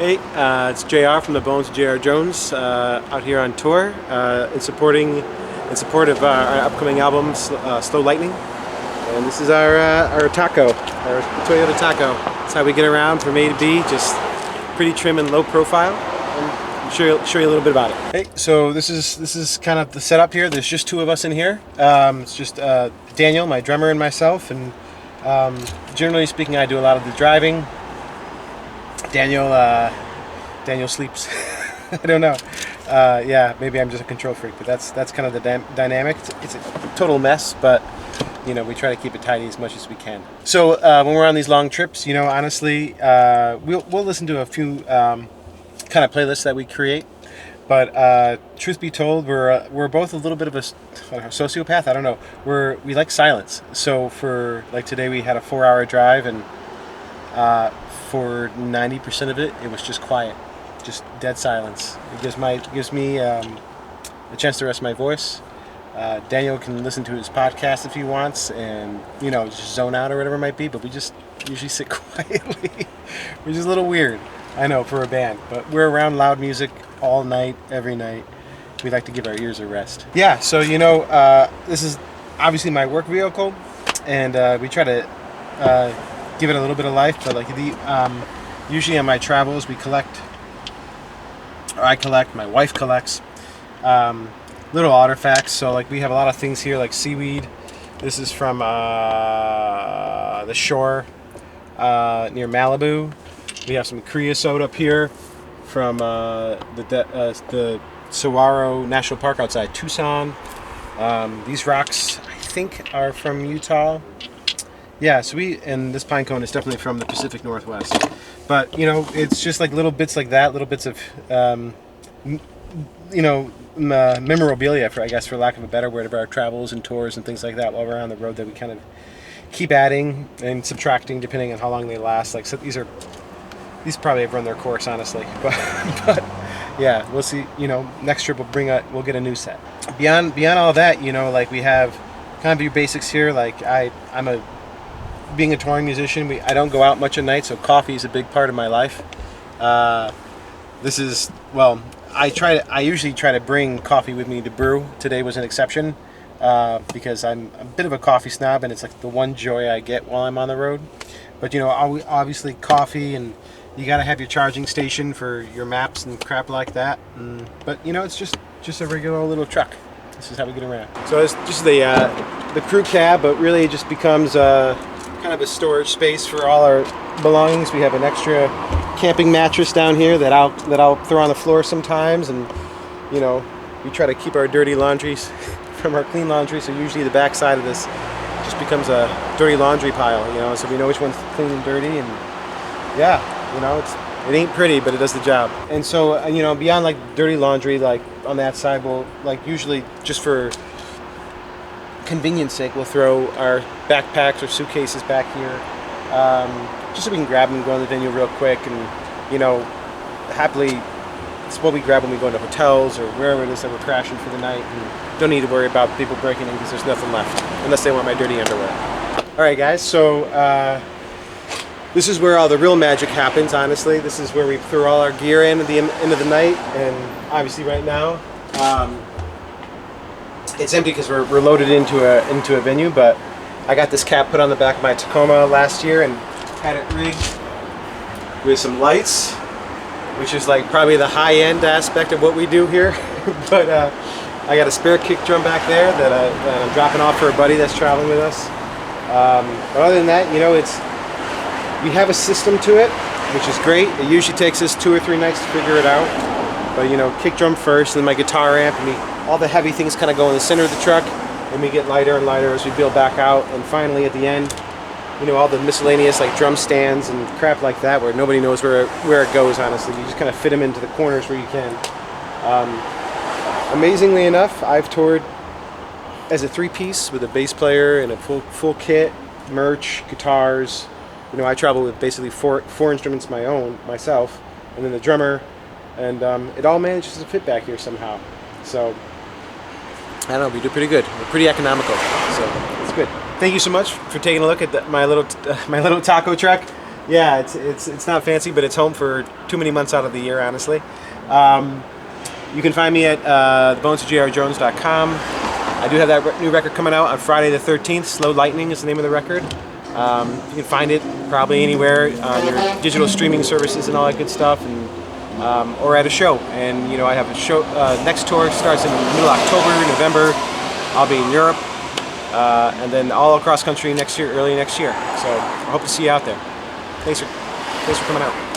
Hey, it's JR from the Bones of J.R. Jones out here on tour in support of our upcoming album, Slow Lightning. And this is our taco, our Toyota taco. That's how we get around from A to B, just pretty trim and low profile. And I'll show you a little bit about it. Hey, so this is kind of the setup here. There's just two of us in here. It's just Daniel, my drummer, and myself. And generally speaking, I do a lot of the driving. Daniel sleeps. I don't know. Yeah, maybe I'm just a control freak, but that's kind of the dynamic. It's a total mess, but you know, we try to keep it tidy as much as we can. So when we're on these long trips, you know, honestly, we'll listen to a few kind of playlists that we create. But truth be told, we're both a little bit of a sociopath. I don't know. We like silence. So for like today, we had a 4-hour drive, and for 90% of it, it was just quiet, just dead silence. It gives me a chance to rest my voice. Daniel can listen to his podcast if he wants, and you know, just zone out or whatever it might be. But we just usually sit quietly, which is a little weird, I know, for a band. But we're around loud music all night, every night. We like to give our ears a rest. Yeah. So you know, this is obviously my work vehicle, and we try to give it a little bit of life, but like usually on my travels I collect, my wife collects little artifacts. So like we have a lot of things here, like seaweed. This is from the shore near Malibu. We have some creosote up here from the Saguaro National Park outside Tucson. These rocks I think are from Utah. Yeah, so and this pine cone is definitely from the Pacific Northwest. But, you know, it's just like little bits like that, little bits of, memorabilia, for lack of a better word, of our travels and tours and things like that while we're on the road that we kind of keep adding and subtracting depending on how long they last. Like, so these probably have run their course, honestly. But yeah, we'll see. You know, next trip we'll get a new set. Beyond all that, you know, like we have kind of your basics here. Like being a touring musician, I don't go out much at night, so coffee is a big part of my life. I usually try to bring coffee with me to brew. Today was an exception because I'm a bit of a coffee snob, and it's like the one joy I get while I'm on the road. But you know, obviously coffee, and you gotta have your charging station for your maps and crap like that. But you know, it's just a regular old little truck. This is how we get around. So it's just the crew cab, but really it just becomes kind of a storage space for all our belongings. We have an extra camping mattress down here that I'll throw on the floor sometimes, and you know, we try to keep our dirty laundries from our clean laundry. So usually the back side of this just becomes a dirty laundry pile, you know, so we know which one's clean and dirty. And yeah, you know, it ain't pretty, but it does the job. And so you know, beyond like dirty laundry, like on that side, we'll like usually just for convenience sake, we'll throw our backpacks or suitcases back here, just so we can grab them and go in the venue real quick. And you know, happily, it's what we grab when we go into hotels or wherever it is that we're crashing for the night, and don't need to worry about people breaking in because there's nothing left, unless they want my dirty underwear. All right, guys. So this is where all the real magic happens. Honestly, this is where we throw all our gear in at the end of the night, and obviously right now. It's empty because we're loaded into a venue, but I got this cap put on the back of my Tacoma last year and had it rigged with some lights, which is like probably the high-end aspect of what we do here. But I got a spare kick drum back there that I'm dropping off for a buddy that's traveling with us. But other than that, you know, we have a system to it, which is great. It usually takes us 2 or 3 nights to figure it out. But you know, kick drum first, and then my guitar amp, and all the heavy things kind of go in the center of the truck, and we get lighter and lighter as we build back out. And finally, at the end, you know, all the miscellaneous like drum stands and crap like that, where nobody knows where it goes. Honestly, you just kind of fit them into the corners where you can. Amazingly enough, I've toured as a 3-piece with a bass player and a full kit, merch, guitars. You know, I travel with basically four instruments myself, and then the drummer. And it all manages to fit back here somehow. So, I don't know, we do pretty good. We're pretty economical, so it's good. Thank you so much for taking a look at my little taco truck. Yeah, it's not fancy, but it's home for too many months out of the year, honestly. You can find me at bonesofjrjones.com. I do have that new record coming out on Friday the 13th. Slow Lightning is the name of the record. You can find it probably anywhere on your digital streaming services and all that good stuff, and or at a show. And you know, I have a show. Next tour starts in middle October, November. I'll be in Europe, and then all across country next year, early next year. So I hope to see you out there. Thanks for coming out.